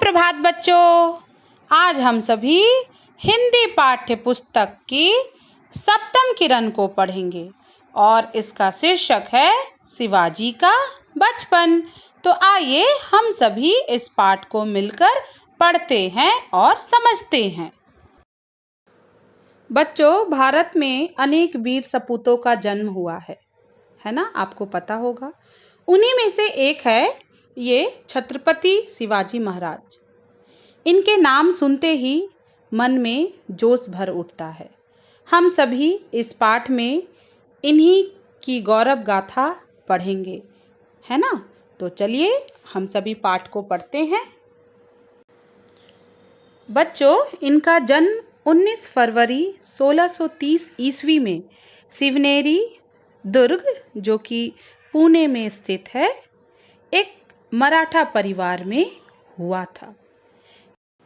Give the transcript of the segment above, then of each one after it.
सुप्रभात बच्चों। आज हम सभी हिंदी पाठ्य पुस्तक की सप्तम किरण को पढ़ेंगे और इसका शीर्षक है शिवाजी का बचपन। तो आइए हम सभी इस पाठ को मिलकर पढ़ते हैं और समझते हैं। बच्चों, भारत में अनेक वीर सपूतों का जन्म हुआ है ना, आपको पता होगा। उन्हीं में से एक है ये छत्रपति शिवाजी महाराज। इनके नाम सुनते ही मन में जोश भर उठता है। हम सभी इस पाठ में इन्हीं की गौरव गाथा पढ़ेंगे, है ना। तो चलिए हम सभी पाठ को पढ़ते हैं। बच्चों, इनका जन्म 19 फरवरी 1630 ईस्वी में शिवनेरी दुर्ग, जो कि पुणे में स्थित है, एक मराठा परिवार में हुआ था।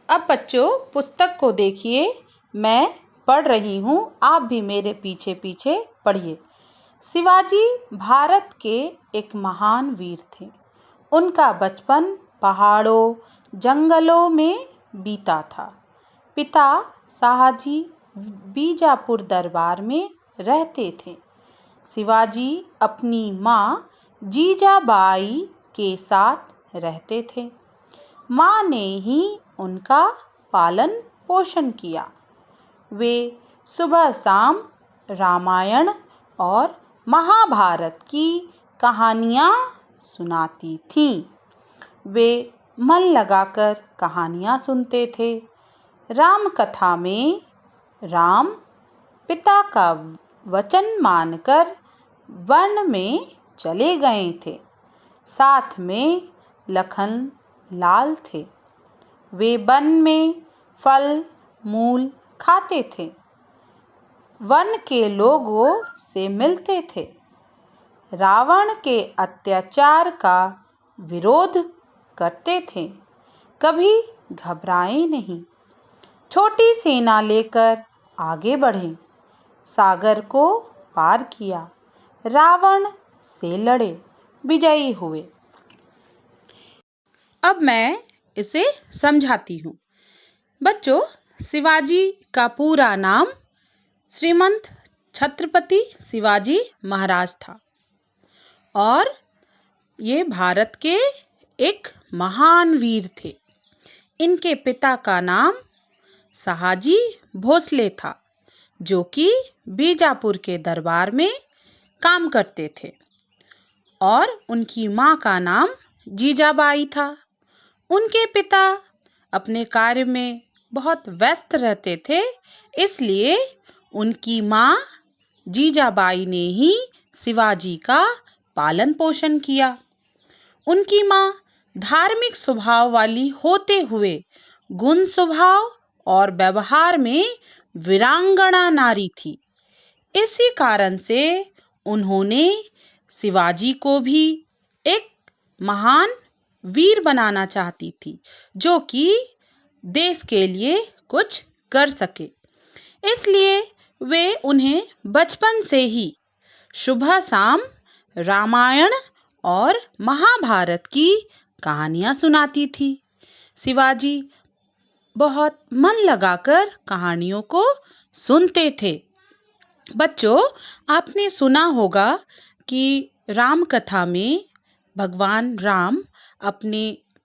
अब बच्चों, पुस्तक को देखिए, मैं पढ़ रही हूँ, आप भी मेरे पीछे पीछे पढ़िए। शिवाजी भारत के एक महान वीर थे। उनका बचपन पहाड़ों जंगलों में बीता था। पिता शाहजी बीजापुर दरबार में रहते थे। शिवाजी अपनी माँ जीजाबाई के साथ रहते थे। माँ ने ही उनका पालन पोषण किया। वे सुबह शाम रामायण और महाभारत की कहानियाँ सुनाती थीं। वे मन लगाकर कहानियाँ सुनते थे। राम कथा में राम पिता का वचन मानकर वन में चले गए थे। साथ में लखन लाल थे। वे वन में फल मूल खाते थे। वन के लोगों से मिलते थे। रावण के अत्याचार का विरोध करते थे। कभी घबराए नहीं। छोटी सेना लेकर आगे बढ़े। सागर को पार किया। रावण से लड़े, विजयी हुए। अब मैं इसे समझाती हूँ। बच्चों, शिवाजी का पूरा नाम श्रीमंत छत्रपति शिवाजी महाराज था और ये भारत के एक महान वीर थे। इनके पिता का नाम शाहजी भोसले था, जो कि बीजापुर के दरबार में काम करते थे, और उनकी माँ का नाम जीजाबाई था। उनके पिता अपने कार्य में बहुत व्यस्त रहते थे, इसलिए उनकी माँ जीजाबाई ने ही शिवाजी का पालन पोषण किया। उनकी माँ धार्मिक स्वभाव वाली होते हुए गुण स्वभाव और व्यवहार में वीरांगना नारी थी। इसी कारण से उन्होंने शिवाजी को भी एक महान वीर बनाना चाहती थी, जो कि देश के लिए कुछ कर सके। इसलिए वे उन्हें बचपन से ही सुबह शाम रामायण और महाभारत की कहानियाँ सुनाती थी। शिवाजी बहुत मन लगाकर कहानियों को सुनते थे। बच्चों, आपने सुना होगा कि राम कथा में भगवान राम अपने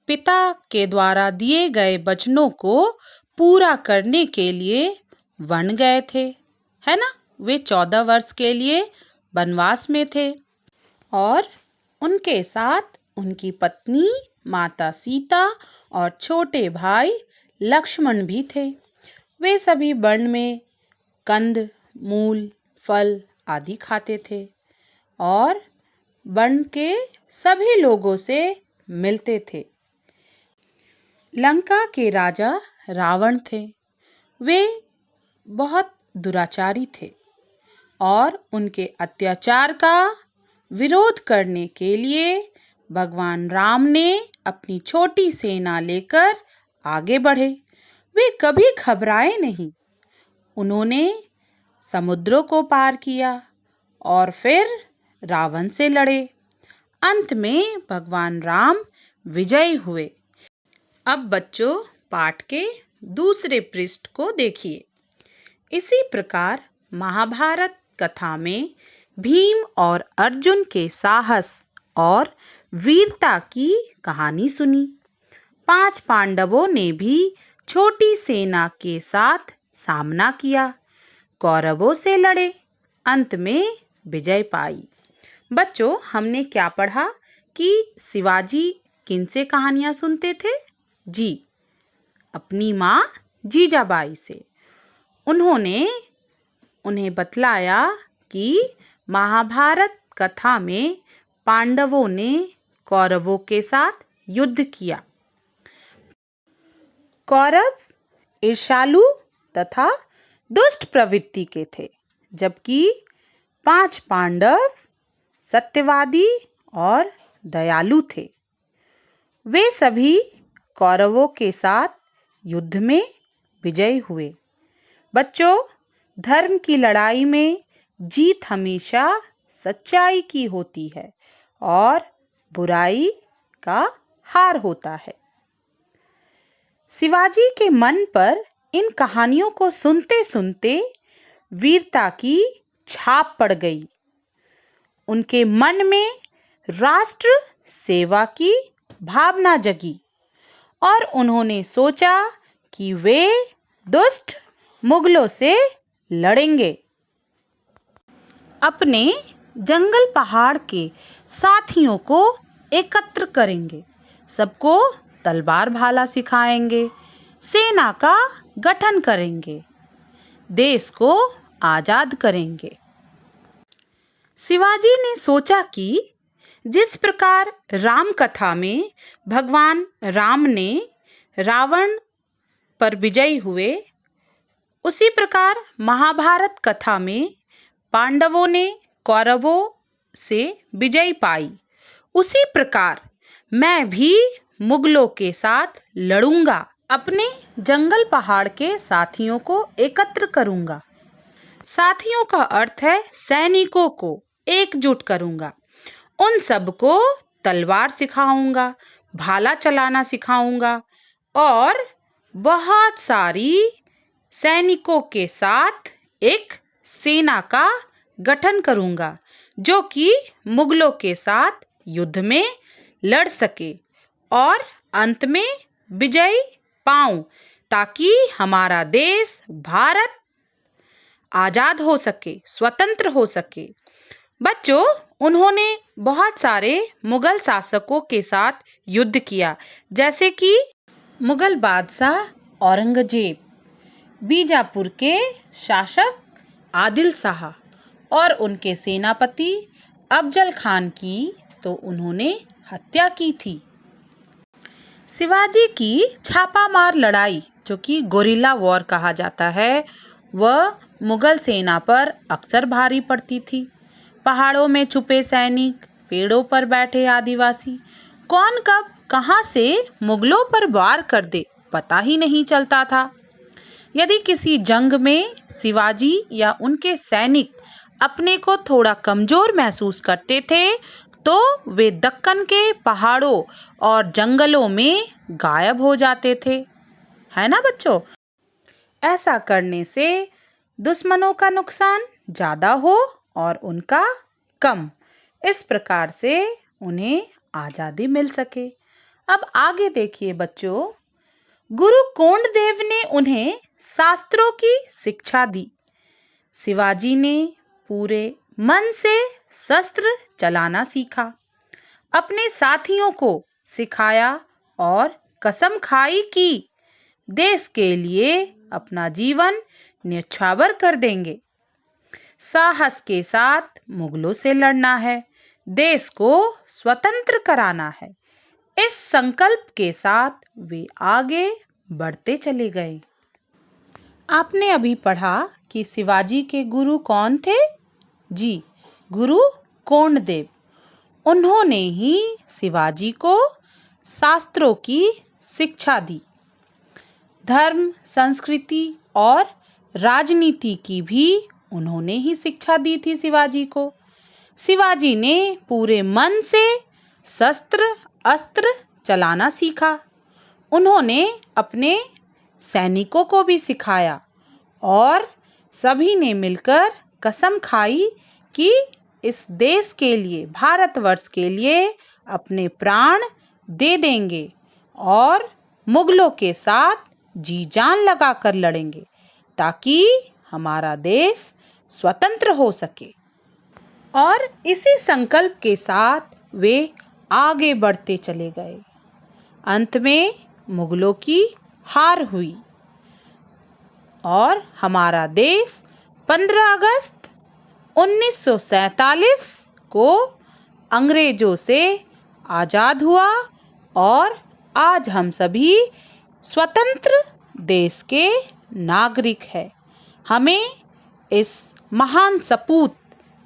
पिता के द्वारा दिए गए वचनों को पूरा करने के लिए वन गए थे, है ना। वे 14 वर्ष के लिए वनवास में थे और उनके साथ उनकी पत्नी माता सीता और छोटे भाई लक्ष्मण भी थे। वे सभी वन में कंद मूल फल आदि खाते थे और वन के सभी लोगों से मिलते थे। लंका के राजा रावण थे। वे बहुत दुराचारी थे और उनके अत्याचार का विरोध करने के लिए भगवान राम ने अपनी छोटी सेना लेकर आगे बढ़े। वे कभी घबराए नहीं। उन्होंने समुद्रों को पार किया और फिर रावण से लड़े। अंत में भगवान राम विजयी हुए। अब बच्चों पाठ के दूसरे पृष्ठ को देखिए। इसी प्रकार महाभारत कथा में भीम और अर्जुन के साहस और वीरता की कहानी सुनी। 5 पांडवों ने भी छोटी सेना के साथ सामना किया, कौरवों से लड़े, अंत में विजय पाई। बच्चों हमने क्या पढ़ा कि शिवाजी किनसे कहानियां सुनते थे? जी, अपनी माँ जीजाबाई से। उन्होंने उन्हें बतलाया कि महाभारत कथा में पांडवों ने कौरवों के साथ युद्ध किया। कौरव ईर्ष्यालु तथा दुष्ट प्रवृत्ति के थे, जबकि 5 पांडव सत्यवादी और दयालु थे। वे सभी कौरवों के साथ युद्ध में विजयी हुए। बच्चों, धर्म की लड़ाई में जीत हमेशा सच्चाई की होती है और बुराई का हार होता है। शिवाजी के मन पर इन कहानियों को सुनते सुनते वीरता की छाप पड़ गई। उनके मन में राष्ट्र सेवा की भावना जगी और उन्होंने सोचा कि वे दुष्ट मुगलों से लड़ेंगे। अपने जंगल पहाड़ के साथियों को एकत्र करेंगे, सबको तलवार भाला सिखाएंगे, सेना का गठन करेंगे, देश को आजाद करेंगे। शिवाजी ने सोचा कि जिस प्रकार राम कथा में भगवान राम ने रावण पर विजयी हुए, उसी प्रकार महाभारत कथा में पांडवों ने कौरवों से विजय पाई। उसी प्रकार मैं भी मुगलों के साथ लड़ूंगा, अपने जंगल पहाड़ के साथियों को एकत्र करूंगा। साथियों का अर्थ है सैनिकों को एकजुट करूंगा। उन सबको तलवार सिखाऊंगा, भाला चलाना सिखाऊंगा और बहुत सारी सैनिकों के साथ एक सेना का गठन करूंगा, जो कि मुगलों के साथ युद्ध में लड़ सके और अंत में विजय पाऊं, ताकि हमारा देश भारत आजाद हो सके, स्वतंत्र हो सके। बच्चों, उन्होंने बहुत सारे मुगल शासकों के साथ युद्ध किया, जैसे कि मुगल बादशाह औरंगजेब, बीजापुर के शासक आदिल शाह और उनके सेनापति अफजल खान की तो उन्होंने हत्या की थी। शिवाजी की छापामार लड़ाई, जो कि गोरिल्ला वॉर कहा जाता है, वह मुगल सेना पर अक्सर भारी पड़ती थी। पहाड़ों में छुपे सैनिक, पेड़ों पर बैठे आदिवासी, कौन कब कहां से मुगलों पर वार कर दे पता ही नहीं चलता था। यदि किसी जंग में शिवाजी या उनके सैनिक अपने को थोड़ा कमजोर महसूस करते थे, तो वे दक्कन के पहाड़ों और जंगलों में गायब हो जाते थे, है ना बच्चों? ऐसा करने से दुश्मनों का नुकसान ज़्यादा हो और उनका कम, इस प्रकार से उन्हें आज़ादी मिल सके। अब आगे देखिए बच्चों, गुरु कोंडदेव ने उन्हें शास्त्रों की शिक्षा दी। शिवाजी ने पूरे मन से शस्त्र चलाना सीखा, अपने साथियों को सिखाया और कसम खाई कि देश के लिए अपना जीवन न्यौछावर कर देंगे। साहस के साथ मुगलों से लड़ना है, देश को स्वतंत्र कराना है। इस संकल्प के साथ वे आगे बढ़ते चले गए। आपने अभी पढ़ा कि शिवाजी के गुरु कौन थे? जी, गुरु कोंडदेव। उन्होंने ही शिवाजी को शास्त्रों की शिक्षा दी। धर्म, संस्कृति और राजनीति की भी उन्होंने ही शिक्षा दी थी शिवाजी को। शिवाजी ने पूरे मन से शस्त्र अस्त्र चलाना सीखा। उन्होंने अपने सैनिकों को भी सिखाया और सभी ने मिलकर कसम खाई कि इस देश के लिए, भारतवर्ष के लिए अपने प्राण दे देंगे और मुगलों के साथ जी जान लगाकर लड़ेंगे ताकि हमारा देश स्वतंत्र हो सके। और इसी संकल्प के साथ वे आगे बढ़ते चले गए। अंत में मुगलों की हार हुई और हमारा देश 15 अगस्त 1947 को अंग्रेजों से आज़ाद हुआ और आज हम सभी स्वतंत्र देश के नागरिक हैं। हमें इस महान सपूत,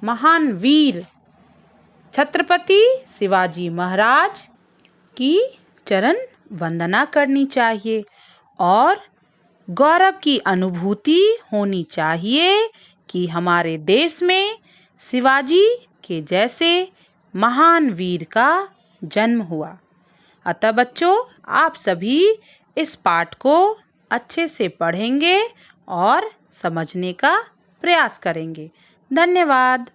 महान वीर छत्रपति शिवाजी महाराज की चरण वंदना करनी चाहिए और गौरव की अनुभूति होनी चाहिए कि हमारे देश में शिवाजी के जैसे महान वीर का जन्म हुआ। अतः बच्चों, आप सभी इस पाठ को अच्छे से पढ़ेंगे और समझने का प्रयास करेंगे। धन्यवाद।